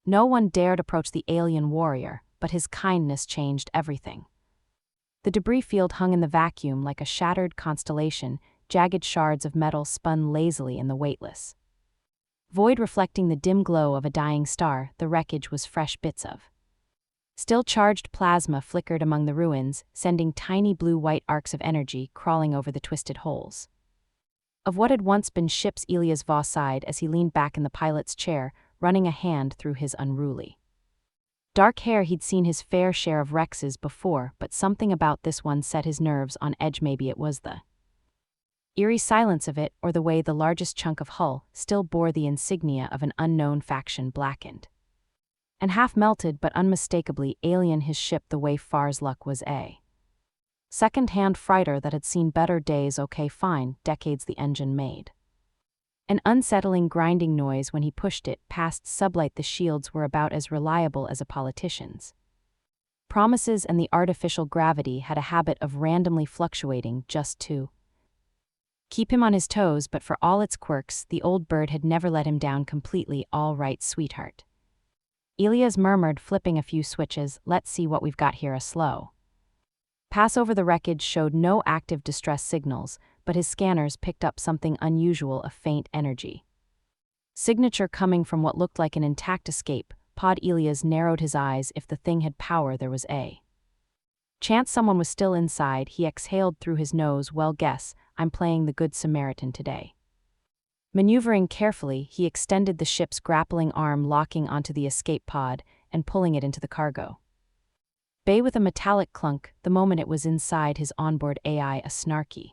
No one dared approach the alien warrior, but his kindness changed everything. The debris field hung in the vacuum like a shattered constellation, jagged shards of metal spun lazily in the weightless void reflecting the dim glow of a dying star. The wreckage was fresh bits of still charged plasma flickered among the ruins, sending tiny blue-white arcs of energy crawling over the twisted holes of what had once been ships. Elias Voss sighed as he leaned back in the pilot's chair, running a hand through his unruly dark hair. He'd seen his fair share of Rexes before, but something about this one set his nerves on edge. Maybe it was the eerie silence of it, or the way the largest chunk of hull still bore the insignia of an unknown faction, blackened and half-melted but unmistakably alien. His ship, the way Far's luck, was a second-hand freighter that had seen better days. Okay, fine, decades. The engine made an unsettling grinding noise when he pushed it past sublight. The shields were about as reliable as a politician's promises, and the artificial gravity had a habit of randomly fluctuating just to keep him on his toes. But for all its quirks, the old bird had never let him down completely. All right, sweetheart, Elias murmured, flipping a few switches. Let's see what we've got here. A slow pass over the wreckage showed no active distress signals, but his scanners picked up something unusual, a faint energy signature coming from what looked like an intact escape pod. Elias narrowed his eyes. If the thing had power, there was a chance someone was still inside. He exhaled through his nose. Well, guess I'm playing the Good Samaritan today. Maneuvering carefully, he extended the ship's grappling arm, locking onto the escape pod and pulling it into the cargo bay with a metallic clunk. The moment it was inside his onboard AI, a snarky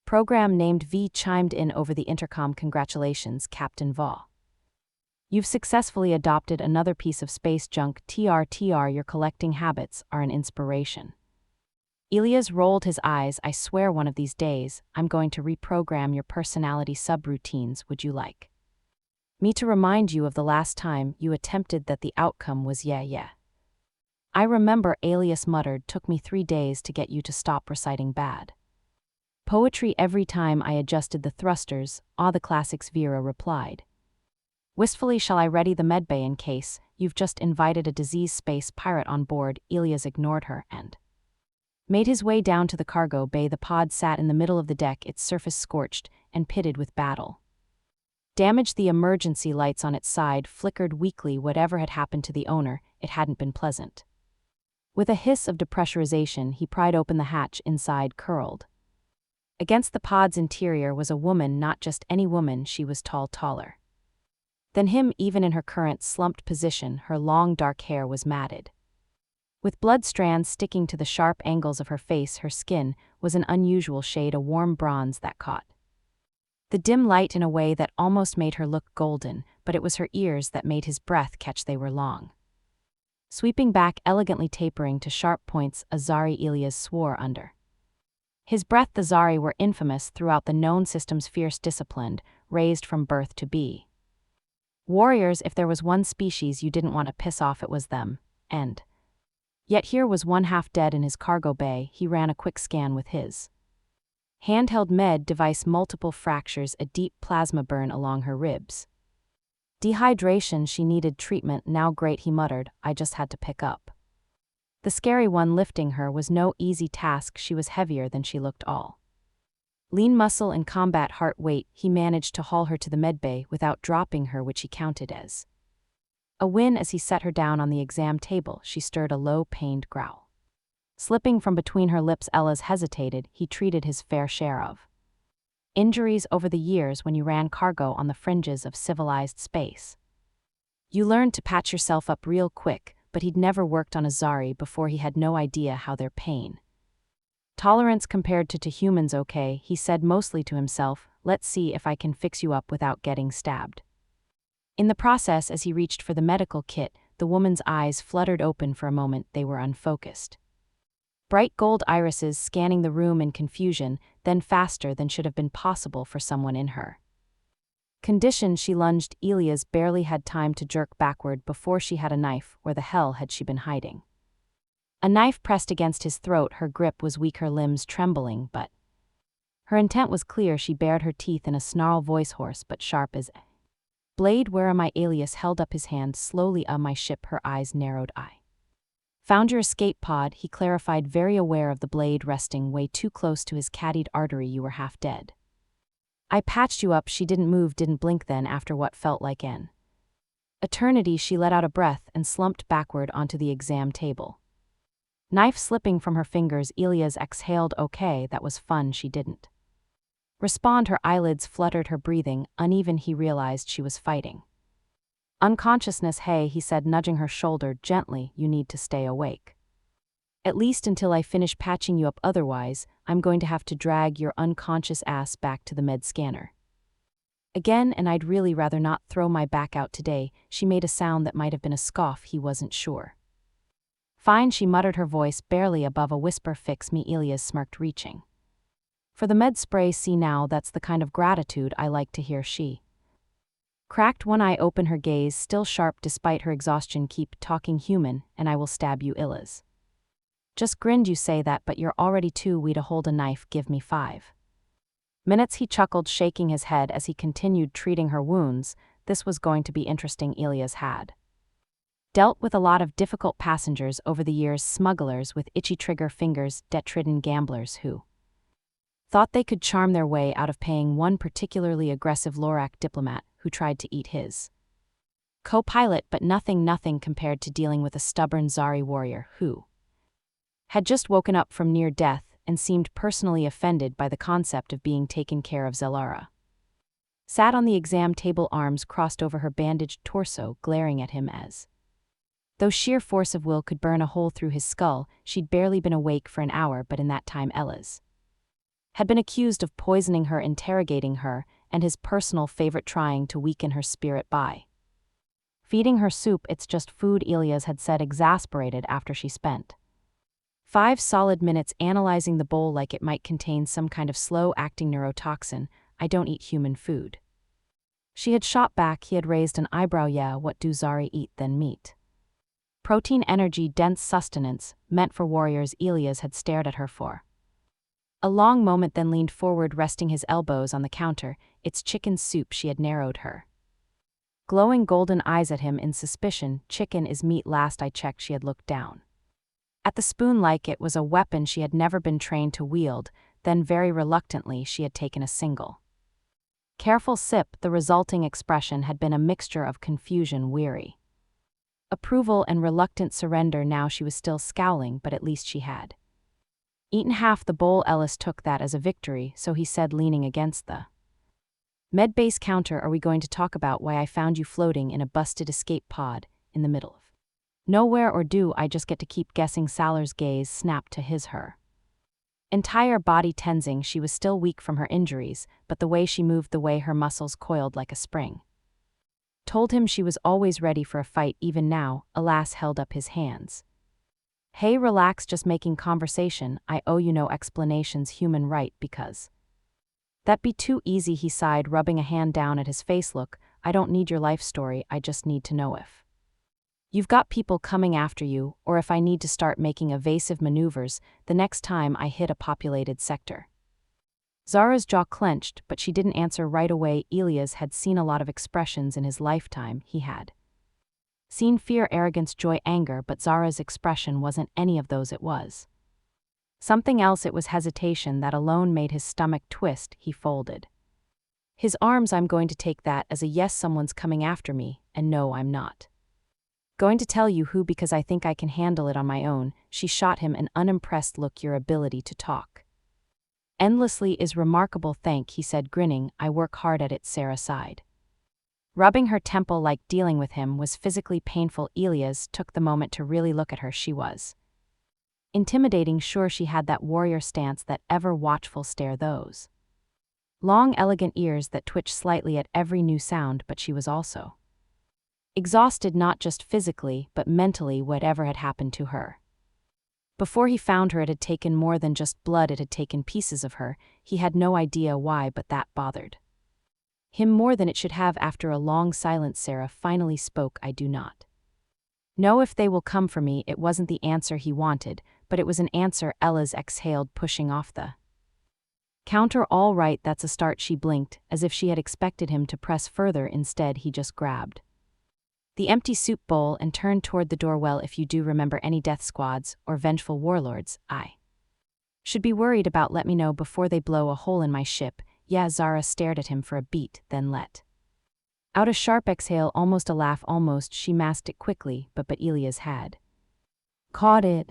program named V chimed in over the intercom. Congratulations, Captain Vaugh. You've successfully adopted another piece of space junk. TR, your collecting habits are an inspiration. Elias rolled his eyes. I swear one of these days, I'm going to reprogram your personality subroutines. Would you like me to remind you of the last time you attempted that? The outcome was yeah. I remember, Elias muttered. Took me 3 days to get you to stop reciting bad poetry every time I adjusted the thrusters. The classics, Vera replied wistfully. Shall I ready the medbay in case you've just invited a disease space pirate on board? Elias ignored her and made his way down to the cargo bay. The pod sat in the middle of the deck, its surface scorched and pitted with battle damage. The emergency lights on its side flickered weakly. Whatever had happened to the owner, it hadn't been pleasant. With a hiss of depressurization, he pried open the hatch. Inside, curled against the pod's interior, was a woman. Not just any woman, she was taller than him, even in her current slumped position. Her long dark hair was matted with blood strands sticking to the sharp angles of her face. Her skin was an unusual shade, a warm bronze that caught the dim light in a way that almost made her look golden. But it was her ears that made his breath catch. They were long, sweeping back, elegantly tapering to sharp points. A Zari, Elias swore under his breath. The Zari were infamous throughout the known systems, fierce, disciplined, raised from birth to be warriors. If there was one species you didn't want to piss off, it was them. And yet here was one half dead in his cargo bay. He ran a quick scan with his handheld med device. Multiple fractures, a deep plasma burn along her ribs. Dehydration, she needed treatment now. Great, he muttered. I just had to pick up the scary one. Lifting her was no easy task. She was heavier than she looked. All lean muscle and combat heart weight. He managed to haul her to the medbay without dropping her, which he counted as a win. As he set her down on the exam table, she stirred a low, pained growl slipping from between her lips. Elias hesitated. He treated his fair share of injuries over the years when you ran cargo on the fringes of civilized space. You learned to patch yourself up real quick, but he'd never worked on a Zari before. He had no idea how their pain tolerance compared to humans. Okay, he said mostly to himself, let's see if I can fix you up without getting stabbed. In the process, as he reached for the medical kit, the woman's eyes fluttered open. For a moment, they were unfocused. Bright gold irises scanning the room in confusion, then faster than should have been possible for someone in her condition. She lunged. Elias barely had time to jerk backward before she had a knife. Where the hell had she been hiding? A knife pressed against his throat. Her grip was weak, her limbs trembling, but her intent was clear. She bared her teeth in a snarl, voice hoarse but sharp as Blade, where am I? Alias held up his hand slowly. My ship, her eyes narrowed. I found your escape pod, he clarified, very aware of the blade resting way too close to his caddied artery. You were half dead. I patched you up. She didn't move, didn't blink. Then, after what felt like an eternity, she let out a breath and slumped backward onto the exam table. Knife slipping from her fingers, Elias exhaled. Okay, that was fun. She didn't respond. Her eyelids fluttered, her breathing uneven. He realized she was fighting unconsciousness. Hey, he said, nudging her shoulder gently, you need to stay awake. At least until I finish patching you up, otherwise, I'm going to have to drag your unconscious ass back to the med scanner again, and I'd really rather not throw my back out today. She made a sound that might have been a scoff, he wasn't sure. Fine, she muttered, her voice barely above a whisper. Fix me, Elias smirked, reaching for the med spray. See, now that's the kind of gratitude I like to hear. She cracked one eye open, her gaze still sharp despite her exhaustion. Keep talking, human, and I will stab you. Elias just grinned. You say that, but you're already too weak to hold a knife. Give me 5 minutes, he chuckled, shaking his head as he continued treating her wounds. This was going to be interesting. Elias had dealt with a lot of difficult passengers over the years, smugglers with itchy trigger fingers, debt-ridden gamblers who thought they could charm their way out of paying, one particularly aggressive Lorak diplomat who tried to eat his co-pilot, but nothing compared to dealing with a stubborn Zari warrior who had just woken up from near death and seemed personally offended by the concept of being taken care of. Zelara sat on the exam table, arms crossed over her bandaged torso, glaring at him as though sheer force of will could burn a hole through his skull. She'd barely been awake for an hour, but in that time Elias had been accused of poisoning her, interrogating her, and his personal favorite, trying to weaken her spirit by feeding her soup. It's just food, Elias had said, exasperated after she spent 5 solid minutes analyzing the bowl like it might contain some kind of slow-acting neurotoxin. I don't eat human food. She had shot back. He had raised an eyebrow. Yeah, what do Zari eat then? Meat. Protein, energy, dense sustenance, meant for warriors. Elias had stared at her for a long moment, then leaned forward, resting his elbows on the counter. It's chicken soup. She had narrowed her glowing golden eyes at him in suspicion. Chicken is meat. Last I checked. She had looked down at the spoon like it was a weapon she had never been trained to wield. Then very reluctantly she had taken a single careful sip. The resulting expression had been a mixture of confusion, weary approval, and reluctant surrender. Now she was still scowling, but at least she had eaten half the bowl. Ellis took that as a victory, so he said, leaning against the medbase counter, are we going to talk about why I found you floating in a busted escape pod in the middle of nowhere, or do I just get to keep guessing? Salar's gaze snapped to his, her entire body tensing. She was still weak from her injuries, but the way she moved, the way her muscles coiled like a spring, told him she was always ready for a fight. Even now, Alas held up his hands. Hey, relax, just making conversation. I owe you no explanations, human, right? Because that'd be too easy, he sighed, rubbing a hand down at his face. Look, I don't need your life story. I just need to know if you've got people coming after you, or if I need to start making evasive maneuvers the next time I hit a populated sector. Zara's jaw clenched, but she didn't answer right away. Elias had seen a lot of expressions in his lifetime. He had seen fear, arrogance, joy, anger, but Zara's expression wasn't any of those. It was something else. It was hesitation that alone made his stomach twist. He folded his arms. I'm going to take that as a yes, someone's coming after me, and no, I'm not going to tell you who, because I think I can handle it on my own. She shot him an unimpressed look. Your ability to talk endlessly is remarkable, he said, grinning. I work hard at it. Sarah sighed, rubbing her temple like dealing with him was physically painful. Elias took the moment to really look at her. She was intimidating. Sure, she had that warrior stance, that ever-watchful stare, those long, elegant ears that twitched slightly at every new sound, but she was also exhausted, not just physically, but mentally. Whatever had happened to her before he found her, it had taken more than just blood, it had taken pieces of her. He had no idea why, but that bothered him more than it should have. After a long silence, Sarah finally spoke. I do not know if they will come for me. It wasn't the answer he wanted, but it was an answer. Ella's exhaled, pushing off the Counter all right, that's a start, she blinked, as if she had expected him to press further. Instead, he just grabbed the empty soup bowl and turned toward the door. Well, if you do remember any death squads or vengeful warlords I should be worried about, let me know before they blow a hole in my ship. Yeah, Zara stared at him for a beat, then let out a sharp exhale, almost a laugh, almost. She masked it quickly, but Elias had caught it.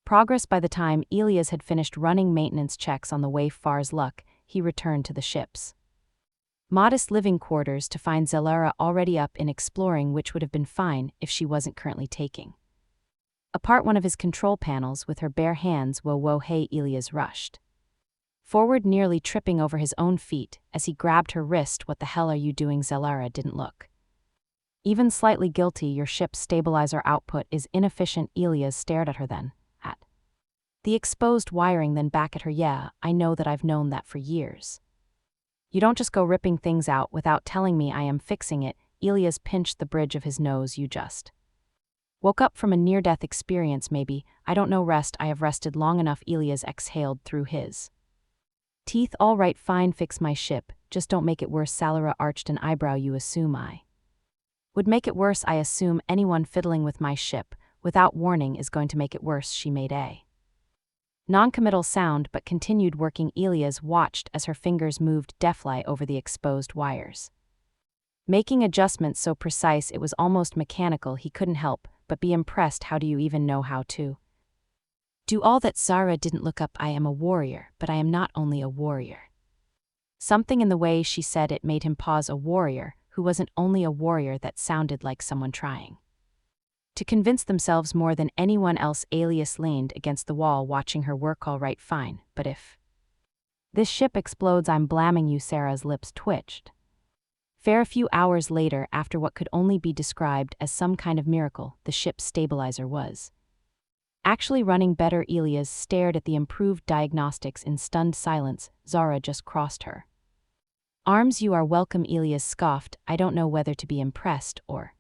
Progress. By the time Elias had finished running maintenance checks on the Wayfar's luck, he returned to the ship's modest living quarters to find Zelara already up and exploring, which would have been fine if she wasn't currently taking apart one of his control panels with her bare hands. Whoa, hey, Elias rushed forward, nearly tripping over his own feet as he grabbed her wrist. What the hell are you doing? Zelara didn't look even slightly guilty. Your ship's stabilizer output is inefficient. Elias stared at her, then at the exposed wiring, then back at her. Yeah, I know that. I've known that for years. You don't just go ripping things out without telling me. I am fixing it. Elias pinched the bridge of his nose. You just woke up from a near-death experience, maybe. I don't know. Rest. I have rested long enough. Elias exhaled through his teeth. All right, fine, fix my ship. Just don't make it worse. Zelara arched an eyebrow. You assume I would make it worse? I assume anyone fiddling with my ship without warning is going to make it worse. She made a non-committal sound but continued working. Elias watched as her fingers moved deftly over the exposed wires, making adjustments so precise it was almost mechanical. He couldn't help but be impressed. How do you even know how to do all that? Zara didn't look up. I am a warrior, but I am not only a warrior. Something in the way she said it made him pause. A warrior who wasn't only a warrior. That sounded like someone trying to convince themselves more than anyone else. Elias leaned against the wall, watching her work. All right, fine, but if this ship explodes, I'm blaming you. Sarah's lips twitched. Fair. A few hours later, after what could only be described as some kind of miracle, the ship's stabilizer was actually running better. Elias stared at the improved diagnostics in stunned silence. Zara just crossed her arms. You are welcome. Elias scoffed. I don't know whether to be impressed or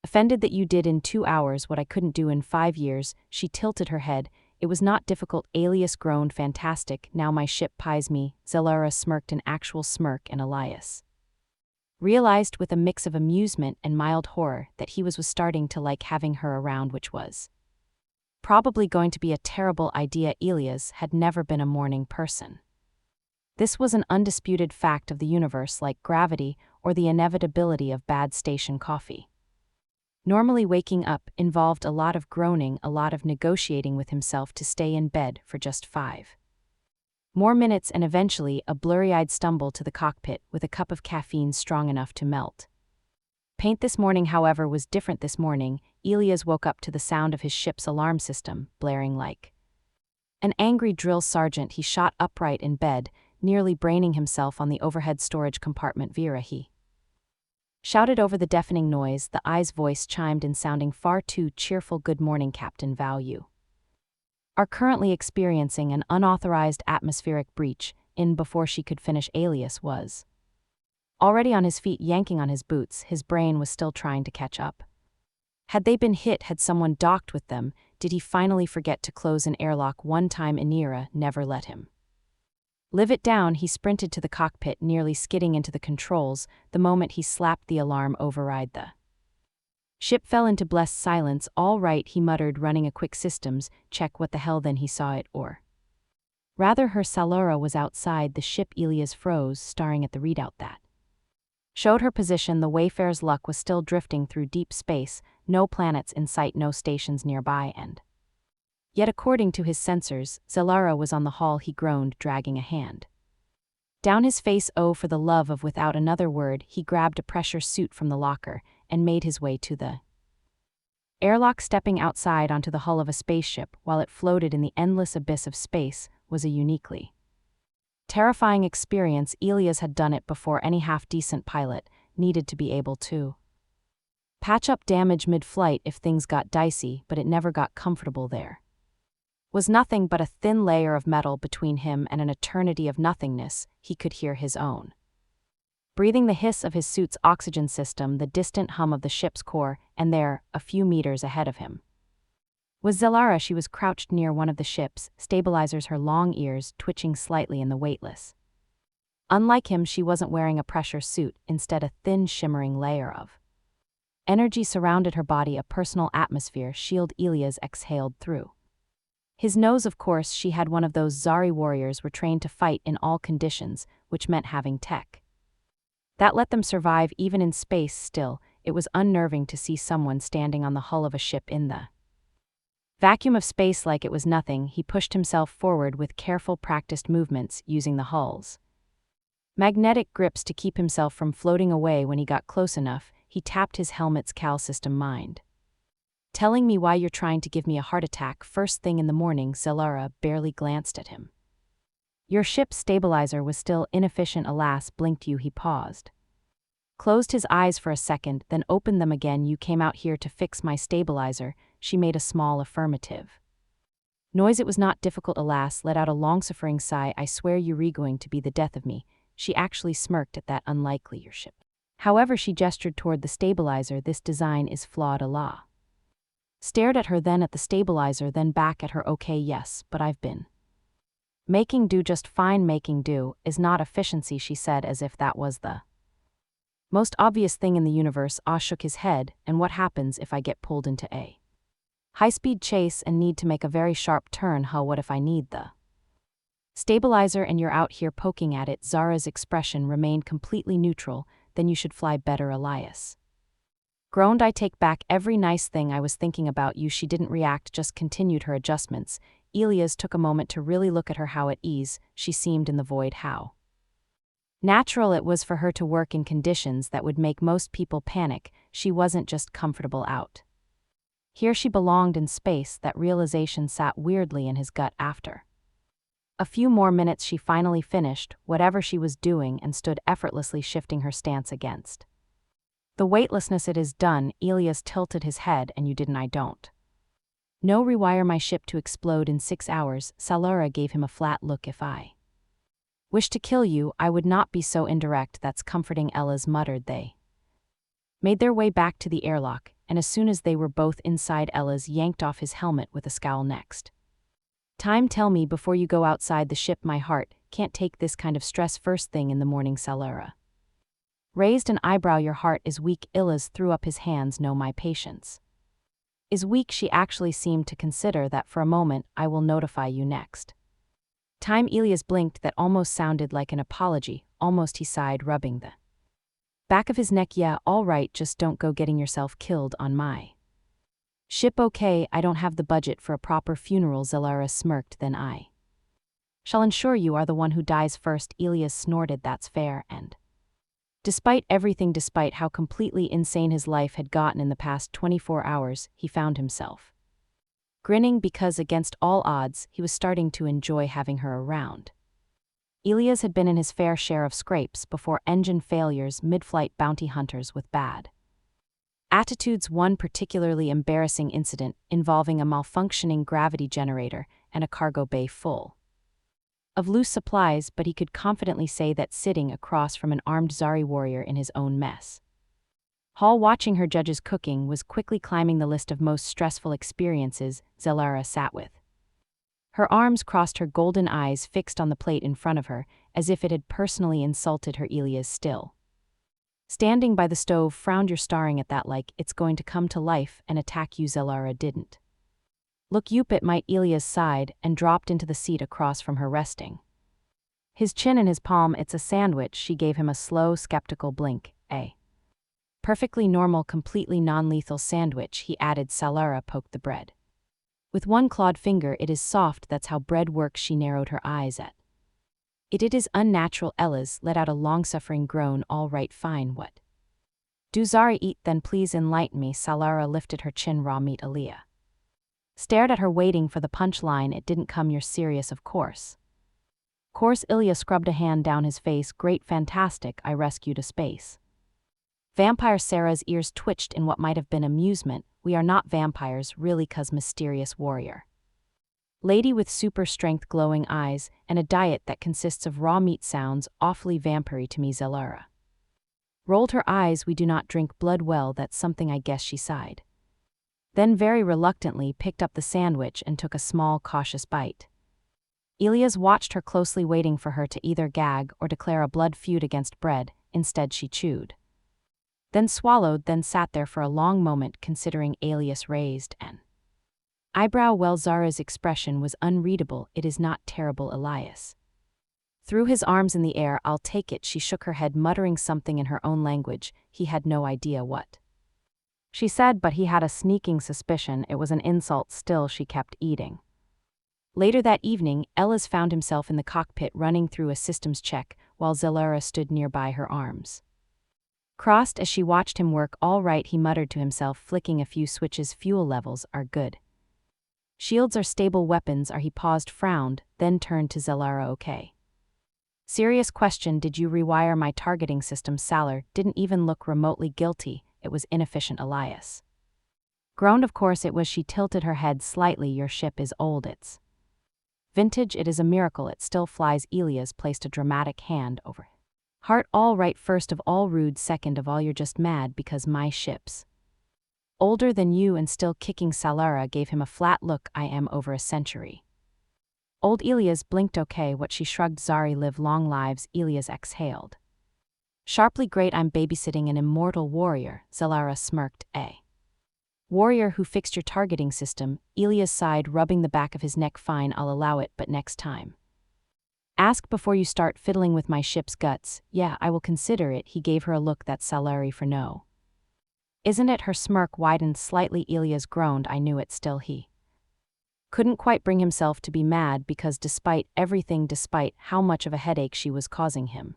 offended that you did in 2 hours what I couldn't do in 5 years. She tilted her head. It was not difficult. Elias groaned. Fantastic. Now my ship pies me. Zelara smirked, an actual smirk, and Elias realized with a mix of amusement and mild horror that he was starting to like having her around, which was probably going to be a terrible idea. Elias had never been a morning person. This was an undisputed fact of the universe, like gravity or the inevitability of bad station coffee. Normally, waking up involved a lot of groaning, a lot of negotiating with himself to stay in bed for just 5 more minutes, and eventually a blurry-eyed stumble to the cockpit with a cup of caffeine strong enough to melt paint. This morning, however, was different. This morning, Elias woke up to the sound of his ship's alarm system blaring like an angry drill sergeant. He shot upright in bed, nearly braining himself on the overhead storage compartment. Vera, he shouted over the deafening noise. The eye's voice chimed in, sounding far too cheerful. Good morning, Captain Val. You are currently experiencing an unauthorized atmospheric breach. In before she could finish, Elias was already on his feet, yanking on his boots. His brain was still trying to catch up. Had they been hit? Had someone docked with them? Did he finally forget to close an airlock? One time Inira never let him live it down. He sprinted to the cockpit, nearly skidding into the controls the moment he slapped the alarm override. The ship fell into blessed silence. All right, he muttered, running a quick systems check. What the hell? Then he saw it, or rather her. Zelara was outside the ship. Elias froze, staring at the readout that showed her position. The Wayfarer's luck was still drifting through deep space, no planets in sight, no stations nearby, and yet according to his sensors, Zelara was on the hull. He groaned, dragging a hand down his face. Oh, for the love of, without another word, he grabbed a pressure suit from the locker and made his way to the airlock. Stepping outside onto the hull of a spaceship while it floated in the endless abyss of space was a uniquely terrifying experience. Elias had done it before. Any half-decent pilot needed to be able to patch up damage mid-flight if things got dicey, but it never got comfortable. There was nothing but a thin layer of metal between him and an eternity of nothingness. He could hear his own breathing, the hiss of his suit's oxygen system, the distant hum of the ship's core, and there, a few meters ahead of him, Was Zelara. She was crouched near one of the ships, stabilizers, her long ears twitching slightly in the weightless. Unlike him, she wasn't wearing a pressure suit, instead a thin, shimmering layer of energy surrounded her body, a personal atmosphere shield Ilias exhaled through. His nose, of course, she had one of those Zari warriors were trained to fight in all conditions, which meant having tech that let them survive even in space. Still, it was unnerving to see someone standing on the hull of a ship in the vacuum of space like it was nothing. He pushed himself forward with careful, practiced movements, using the hull's magnetic grips to keep himself from floating away. When he got close enough, he tapped his helmet's cal system. Mind telling me why you're trying to give me a heart attack first thing in the morning? Zelara barely glanced at him. Your ship's stabilizer was still inefficient. Alas, blinked you. He paused, closed his eyes for a second, then opened them again. You came out here to fix my stabilizer. She made a small affirmative noise. It was not difficult. Alas, let out a long-suffering sigh. I swear you're going to be the death of me. She actually smirked at that. Unlikely. Your ship. However, she gestured toward the stabilizer. This design is flawed. Allah stared at her, then at the stabilizer, then back at her. Okay, yes, but I've been making do just fine. Making do is not efficiency, she said, as if that was the most obvious thing in the universe. Ah shook his head. And what happens if I get pulled into a high-speed chase and need to make a very sharp turn? Huh, what if I need the stabilizer and you're out here poking at it? Zara's expression remained completely neutral. Then you should fly better. Elias groaned. I take back every nice thing I was thinking about you. She didn't react, just continued her adjustments. Ilias took a moment to really look at her. How at ease she seemed in the void. How natural it was for her to work in conditions that would make most people panic. She wasn't just comfortable out here, she belonged in space. That realization sat weirdly in his gut. After a few more minutes, she finally finished whatever she was doing and stood effortlessly, shifting her stance against the weightlessness. It is done. Ilias tilted his head. And you didn't? I don't know. Rewire my ship to explode in 6 hours. Zelara gave him a flat look. If I wish to kill you, I would not be so indirect. That's comforting, Ella's muttered. They made their way back to the airlock, and as soon as they were both inside, Ella's yanked off his helmet with a scowl. Next time, tell me before you go outside the ship. My heart can't take this kind of stress first thing in the morning. Zelara raised an eyebrow. Your heart is weak. Ilias threw up his hands. No, my patience is weak. She actually seemed to consider that for a moment. I will notify you next time. Ilias blinked. That almost sounded like an apology. Almost, he sighed, rubbing the back of his neck. Yeah, all right, just don't go getting yourself killed on my ship. Okay, I don't have the budget for a proper funeral. Zelara smirked. Then I shall ensure you are the one who dies first. Ilias snorted. That's fair. And despite everything, despite how completely insane his life had gotten in the past 24 hours, he found himself grinning because, against all odds, he was starting to enjoy having her around. Ilias had been in his fair share of scrapes before: engine failures, mid-flight bounty hunters with bad attitudes, one particularly embarrassing incident involving a malfunctioning gravity generator and a cargo bay full of loose supplies. But he could confidently say that sitting across from an armed Zari warrior in his own mess hall watching her judges cooking was quickly climbing the list of most stressful experiences. Zelara sat with her arms crossed, her golden eyes fixed on the plate in front of her, as if it had personally insulted her. Ilias, still standing by the stove, frowned. You're staring at that like it's going to come to life and attack you. Zelara didn't look up. It might. Ilias sighed and dropped into the seat across from her, resting his chin in his palm. It's a sandwich. She gave him a slow, skeptical blink. A perfectly normal, completely non-lethal sandwich, he added. Zelara poked the bread with one clawed finger. It is soft. That's how bread works. She narrowed her eyes at it. It is unnatural. Ella's let out a long-suffering groan. All right, fine. What do Zari eat then? Please enlighten me. Zelara lifted her chin. Raw meat. Ilias stared at her, waiting for the punchline. It didn't come. You're serious? Of course. Ilias scrubbed a hand down his face. Great, fantastic. I rescued a space vampire. Sarah's ears twitched in what might have been amusement. We are not vampires, really, cuz mysterious warrior lady with super strength glowing eyes and a diet that consists of raw meat sounds awfully vampire to me. Zelara rolled her eyes. We do not drink blood. Well, that's something, I guess, she sighed. then very reluctantly picked up the sandwich and took a small, cautious bite. Elias watched her closely, waiting for her to either gag or declare a blood feud against bread. Instead she chewed. Then swallowed, then sat there for a long moment considering. Elias raised an eyebrow. Well, Zara's expression was unreadable. It is not terrible, Elias. Threw his arms in the air. I'll take it. She shook her head, muttering something in her own language. He had no idea what she said, but he had a sneaking suspicion it was an insult. Still, she kept eating. Later that evening, Elias found himself in the cockpit running through a systems check while Zalaura stood nearby, her arms crossed as she watched him work. All right, he muttered to himself, flicking a few switches. Fuel levels are good. Shields are stable. Weapons are. He paused, frowned, then turned to Zalaura. Okay. Serious question. Did you rewire my targeting system? Salar didn't even look remotely guilty. It was inefficient. Elias groaned. Of course it was. She tilted her head slightly. Your ship is old. It's vintage. It is a miracle it still flies. Elias placed a dramatic hand over it. Heart. All right, first of all rude, second of all you're just mad because my ship's older than you and still kicking. Salara gave him a flat look. I am over a century old. Elias blinked. Okay, what? She shrugged. Zari live long lives. Elias exhaled sharply. Great, I'm babysitting an immortal warrior. Zalara smirked. A warrior who fixed your targeting system? Elias sighed, rubbing the back of his neck. Fine, I'll allow it, but next time ask before you start fiddling with my ship's guts. Yeah, I will consider it. He gave her a look that's salary for no. Isn't it? Her smirk widened slightly. Elias groaned. I knew it. Still he couldn't quite bring himself to be mad because despite everything, despite how much of a headache she was causing him,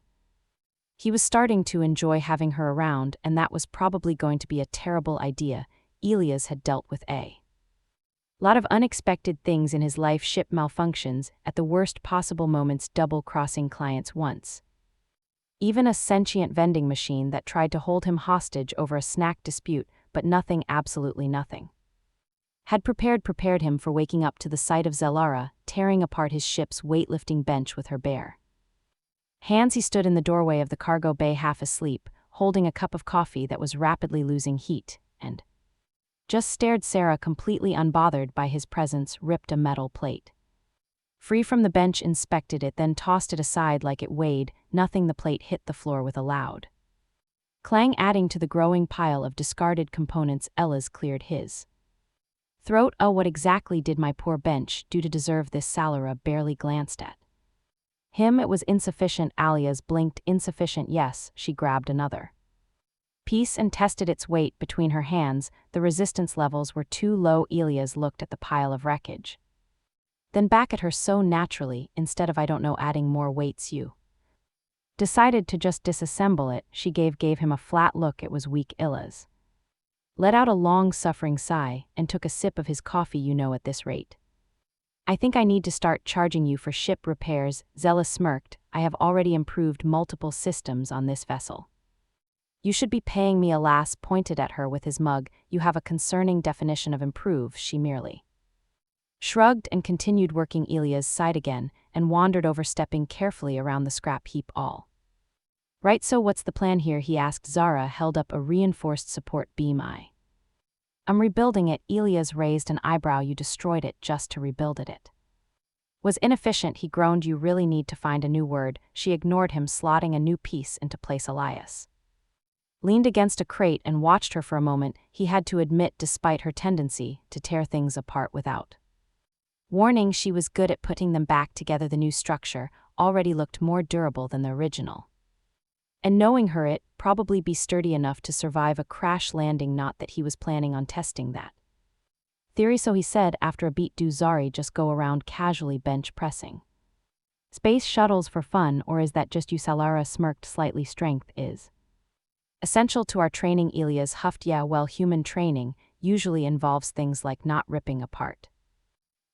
he was starting to enjoy having her around, and that was probably going to be a terrible idea. Elias had dealt with a lot of unexpected things in his life. Ship malfunctions at the worst possible moments, double-crossing clients once. Even a sentient vending machine that tried to hold him hostage over a snack dispute, but nothing, absolutely nothing, had prepared him for waking up to the sight of Zalara tearing apart his ship's weightlifting bench with her bare hands. He stood in the doorway of the cargo bay, half asleep, holding a cup of coffee that was rapidly losing heat, and just stared. Sarah, completely unbothered by his presence, ripped a metal plate free from the bench, inspected it, then tossed it aside like it weighed nothing. The plate hit the floor with a loud clang, adding to the growing pile of discarded components. Elias cleared his throat. Oh, what exactly did my poor bench do to deserve this? Salara barely glanced at him. It was insufficient. Elias blinked. Insufficient, yes. She grabbed another piece and tested its weight between her hands. The resistance levels were too low. Elias looked at the pile of wreckage, then back at her so naturally. Instead of I don't know adding more weights, you decided to just disassemble it. She gave him a flat look. It was weak. Elias let out a long-suffering sigh and took a sip of his coffee. You know, at this rate, I think I need to start charging you for ship repairs. Zella smirked. I have already improved multiple systems on this vessel. You should be paying me. Alas pointed at her with his mug. You have a concerning definition of improve. She merely shrugged and continued working. Elias sighed again and wandered over, stepping carefully around the scrap heap. All right, so what's the plan here? He asked. Zara held up a reinforced support beam. I'm rebuilding it. Elias raised an eyebrow. You destroyed it just to rebuild it? It was inefficient. He groaned. You really need to find a new word. She ignored him, slotting a new piece into place. Elias leaned against a crate and watched her for a moment. He had to admit, despite her tendency to tear things apart without warning, she was good at putting them back together. The new structure already looked more durable than the original, and knowing her, it probably be sturdy enough to survive a crash landing. Not that he was planning on testing that theory, so he said after a beat, do Zari just go around casually bench pressing space shuttles for fun, or is that just you? Salara smirked slightly. Strength is essential to our training. Elias huffed. Yeah, well, human training usually involves things like not ripping apart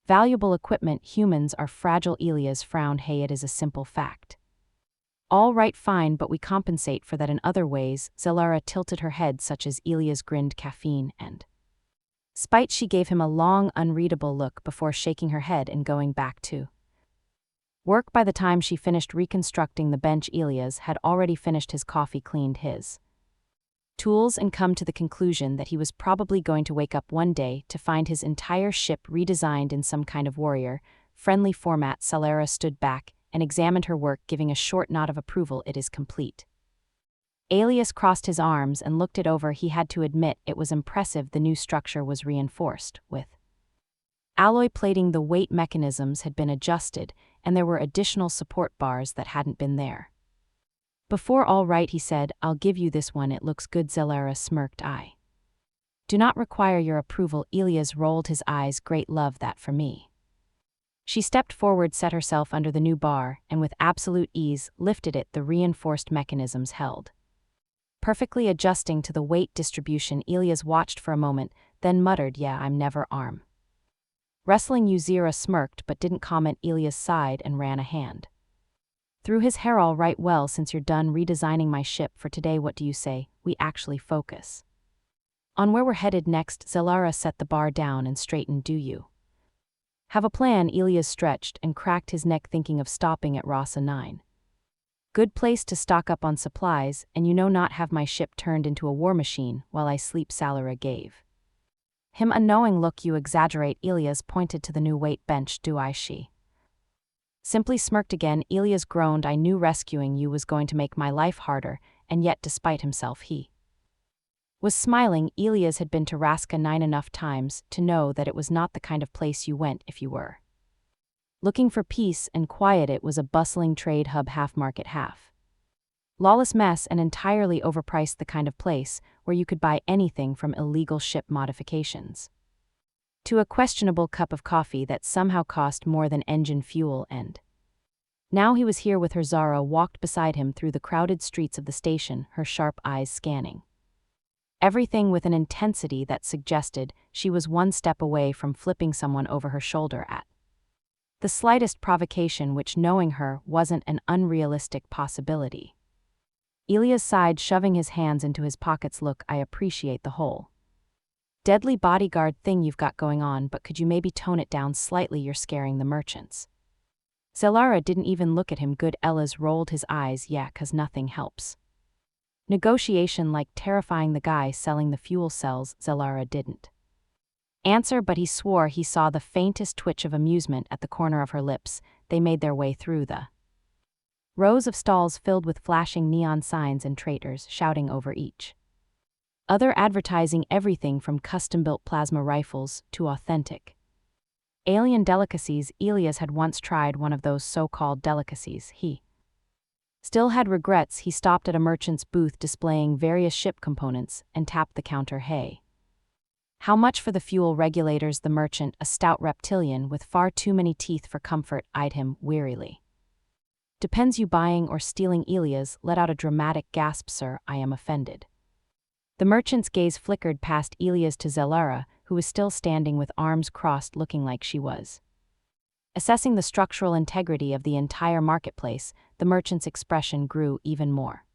valuable equipment. Humans are fragile. Elias frowned. Hey, it is a simple fact. All right, fine, but we compensate for that in other ways. Zalara tilted her head, such as. Elias grinned. Caffeine and spite. She gave him a long, unreadable look before shaking her head and going back to work. By the time she finished reconstructing the bench, Elias had already finished his coffee, cleaned his tools and come to the conclusion that he was probably going to wake up one day to find his entire ship redesigned in some kind of warrior-friendly format. Celera stood back and examined her work, giving a short nod of approval. It is complete. Alias crossed his arms and looked it over. He had to admit it was impressive. The new structure was reinforced with alloy plating. The weight mechanisms had been adjusted, and there were additional support bars that hadn't been there before. All right, he said, I'll give you this one. It looks good. Celera smirked. I do not require your approval. Elias rolled his eyes. Great, love that for me. She stepped forward, set herself under the new bar, and with absolute ease lifted it. The reinforced mechanisms held perfectly, adjusting to the weight distribution. Elias watched for a moment, then muttered, yeah, I'm never arm wrestling you. Zira smirked but didn't comment. Elias sighed and ran a hand through his hair. All right, well, since you're done redesigning my ship for today, what do you say we actually focus on where we're headed next? Celera set the bar down and straightened. Do you have a plan? Elias stretched and cracked his neck, thinking of stopping at Rasa 9. Good place to stock up on supplies, and not have my ship turned into a war machine while I sleep. Celera gave him a knowing look. You exaggerate. Elias pointed to the new weight bench. Do I? She simply smirked again. Elias groaned. I knew rescuing you was going to make my life harder, and yet despite himself he was smiling. Elias had been to Raska 9 enough times to know that it was not the kind of place you went if you were looking for peace and quiet. It was a bustling trade hub, half market, half lawless mess, and entirely overpriced. The kind of place where you could buy anything from illegal ship modifications to a questionable cup of coffee that somehow cost more than engine fuel. And now he was here with her. Zara walked beside him through the crowded streets of the station, her sharp eyes scanning everything with an intensity that suggested she was one step away from flipping someone over her shoulder at the slightest provocation, which, knowing her, wasn't an unrealistic possibility. Elias sighed, shoving his hands into his pockets. Look, I appreciate the whole deadly bodyguard thing you've got going on, but could you maybe tone it down slightly? You're scaring the merchants. Celera didn't even look at him. Good. Elias rolled his eyes. Yeah, 'cause nothing helps negotiation like terrifying the guy selling the fuel cells. Celera didn't answer, but he swore he saw the faintest twitch of amusement at the corner of her lips. They made their way through the rows of stalls filled with flashing neon signs and traders shouting over each other, advertising everything from custom-built plasma rifles to authentic alien delicacies. Elias had once tried one of those so-called delicacies. He still had regrets. He stopped at a merchant's booth displaying various ship components and tapped the counter. Hey, how much for the fuel regulators? The merchant, a stout reptilian with far too many teeth for comfort, eyed him wearily. Depends, you buying or stealing? Elias let out a dramatic gasp. Sir, I am offended. The merchant's gaze flickered past Elias to Celera, who was still standing with arms crossed, looking like she was assessing the structural integrity of the entire marketplace. The merchant's expression grew even more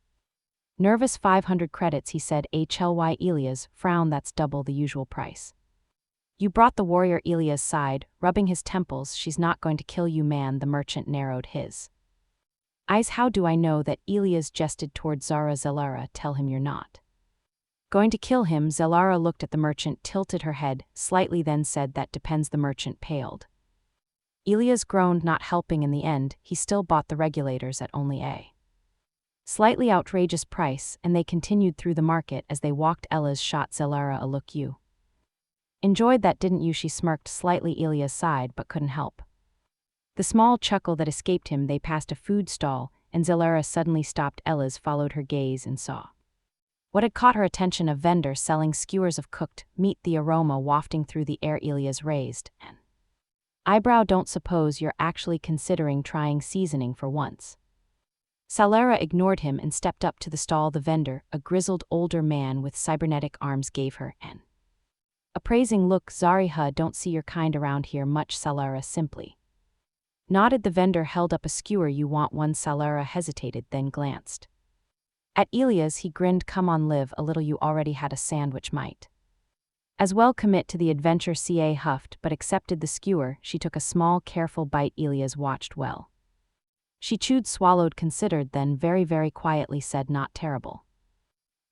nervous. 500 credits, he said. HLY. Elias frowned. That's double the usual price. You brought the warrior? Elias sighed, rubbing his temples. She's not going to kill you, man. The merchant narrowed his eyes. How do I know that? Elias gestured toward Zara. Celera, tell him you're not going to kill him. Celera looked at the merchant, tilted her head slightly, then said, that depends. The merchant paled. Elias groaned, not helping in the end. He still bought the regulators at only a slightly outrageous price, and they continued through the market. As they walked, Elias shot Celera a look. You enjoyed that, didn't you? She smirked slightly. Elias sighed but couldn't help the small chuckle that escaped him. They passed a food stall, and Celera suddenly stopped. Elias followed her gaze and saw what had caught her attention: a vendor selling skewers of cooked meat, the aroma wafting through the air. Elias raised an eyebrow. Don't suppose you're actually considering trying seasoning for once? Celera ignored him and stepped up to the stall. The vendor, a grizzled older man with cybernetic arms, gave her an appraising look. Zariha, don't see your kind around here much. Celera simply nodded. The vendor held up a skewer. You want one? Celera hesitated, then glanced at Elias. He grinned. Come on, live a little. You already had a sandwich, might as well commit to the adventure. Ca huffed but accepted the skewer. She took a small, careful bite. Elias watched well. She chewed, swallowed, considered, then very, very quietly said, not terrible.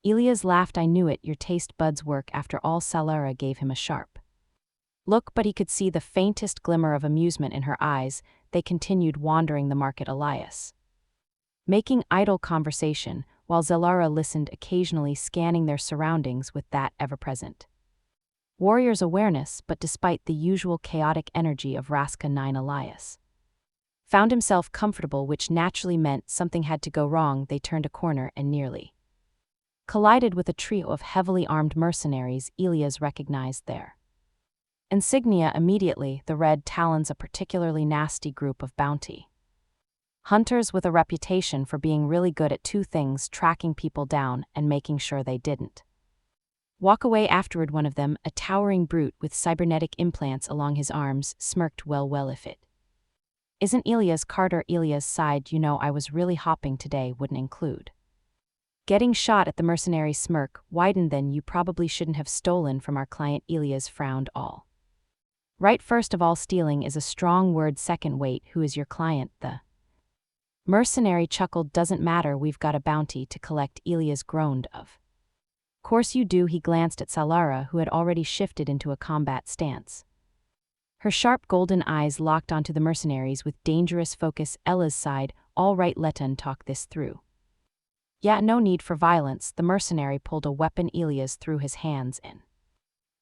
Elias laughed. I knew it, your taste buds work. After all, Salara gave him a sharp look, but he could see the faintest glimmer of amusement in her eyes. They continued wandering the market, Elias making idle conversation, while Zalara listened, occasionally scanning their surroundings with that ever-present warrior's awareness. But despite the usual chaotic energy of Raska 9, Elias found himself comfortable, which naturally meant something had to go wrong. They turned a corner and nearly collided with a trio of heavily armed mercenaries. Elias recognized their insignia immediately, the Red Talons, a particularly nasty group of bounty hunters with a reputation for being really good at two things: tracking people down and making sure they didn't walk away afterward. One of them, a towering brute with cybernetic implants along his arms, smirked. Well, if it isn't Elias Carter. Elias sighed. I was really hoping today wouldn't include getting shot. At the mercenary's smirk widened. Then you probably shouldn't have stolen from our client. Elias frowned. All right, first of all, stealing is a strong word. Second, wait, who is your client? The mercenary chuckled. Doesn't matter, we've got a bounty to collect. Elias groaned. Of course you do. He glanced at Salara, who had already shifted into a combat stance. Her sharp golden eyes locked onto the mercenaries with dangerous focus. Ella's sighed. All right, let's talk this through. Yeah, no need for violence. The mercenary pulled a weapon. Elias threw his hands in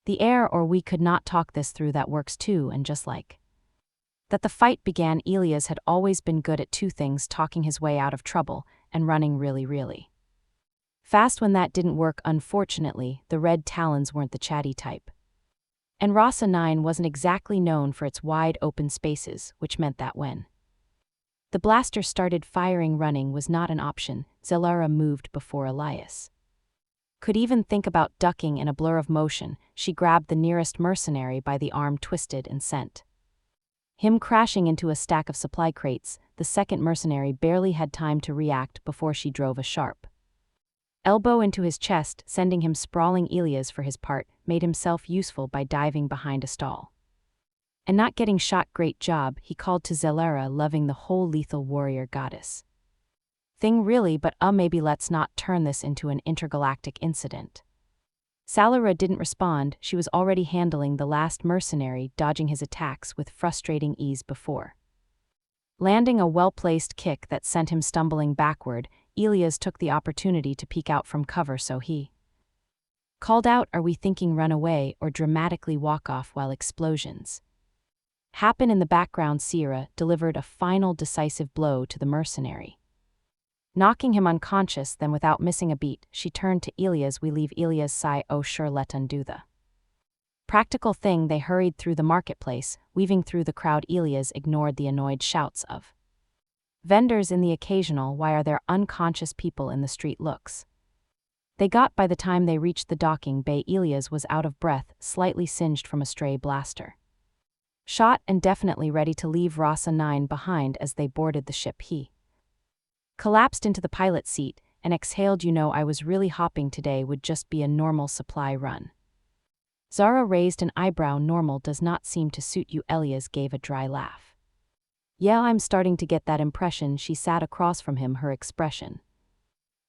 the air. Or we could not talk this through. That works too. And just like that, the fight began. Elias had always been good at two things: talking his way out of trouble and running really fast when that didn't work. Unfortunately, the Red Talons weren't the chatty type, and Rasa 9 wasn't exactly known for its wide open spaces, which meant that when the blaster started firing, running was not an option. Zalara moved before Elias could even think about ducking. In a blur of motion, she grabbed the nearest mercenary by the arm, twisted, and sent him crashing into a stack of supply crates. The second mercenary barely had time to react before she drove a sharp elbow into his chest, sending him sprawling. Elias, for his part, made himself useful by diving behind a stall and not getting shot. Great job, he called to Zalara, loving the whole lethal warrior goddess thing. Really, but maybe let's not turn this into an intergalactic incident. Salara didn't respond. She was already handling the last mercenary, dodging his attacks with frustrating ease before landing a well-placed kick that sent him stumbling backward. Elias took the opportunity to peek out from cover, so he called out, are we thinking run away or dramatically walk off while explosions happen? In the background, Sierra delivered a final decisive blow to the mercenary, knocking him unconscious. Then, without missing a beat, she turned to Elias. We leave. Elias sigh. Oh sure, let's undo the practical thing. They hurried through the marketplace, weaving through the crowd. Elias ignored the annoyed shouts of vendors in the occasional why are there unconscious people in the street looks they got. By the time they reached the docking bay, Elias was out of breath, slightly singed from a stray blaster shot, and definitely ready to leave Rasa 9 behind. As they boarded the ship, he collapsed into the pilot's seat and exhaled. I was really hoping today would just be a normal supply run. Zara raised an eyebrow. Normal does not seem to suit you. Elias gave a dry laugh. Yeah, I'm starting to get that impression. She sat across from him, her expression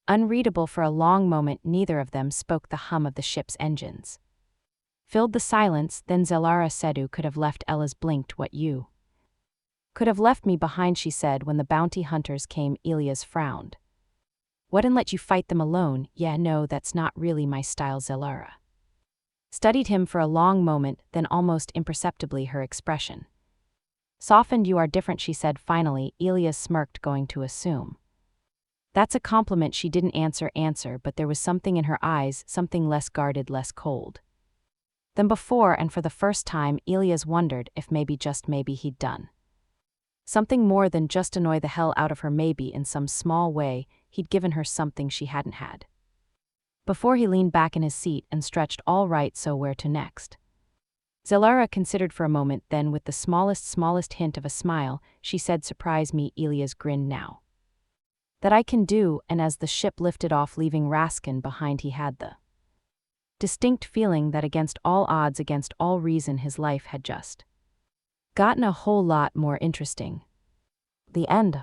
unreadable. For a long moment, neither of them spoke. The hum of the ship's engines filled the silence. Then Zalara said, who could have left? Ella's blinked. What, you could have left me behind, she said. When the bounty hunters came, Elias frowned. What, and let you fight them alone? Yeah, no, that's not really my style. Zalara studied him for a long moment, then almost imperceptibly her expression softened. You are different, she said finally. Elias smirked, going to assume that's a compliment. She didn't answer, but there was something in her eyes, something less guarded, less cold than before, and for the first time, Elias wondered if maybe, just maybe, he'd done something more than just annoy the hell out of her. Maybe in some small way, he'd given her something she hadn't had before. He leaned back in his seat and stretched. All right, so where to next? Zalara considered for a moment, then with the smallest hint of a smile, she said, surprise me. Elias grinned. Now that I can do. And as the ship lifted off, leaving Raskin behind, he had the distinct feeling that against all odds, against all reason, his life had just gotten a whole lot more interesting. The end.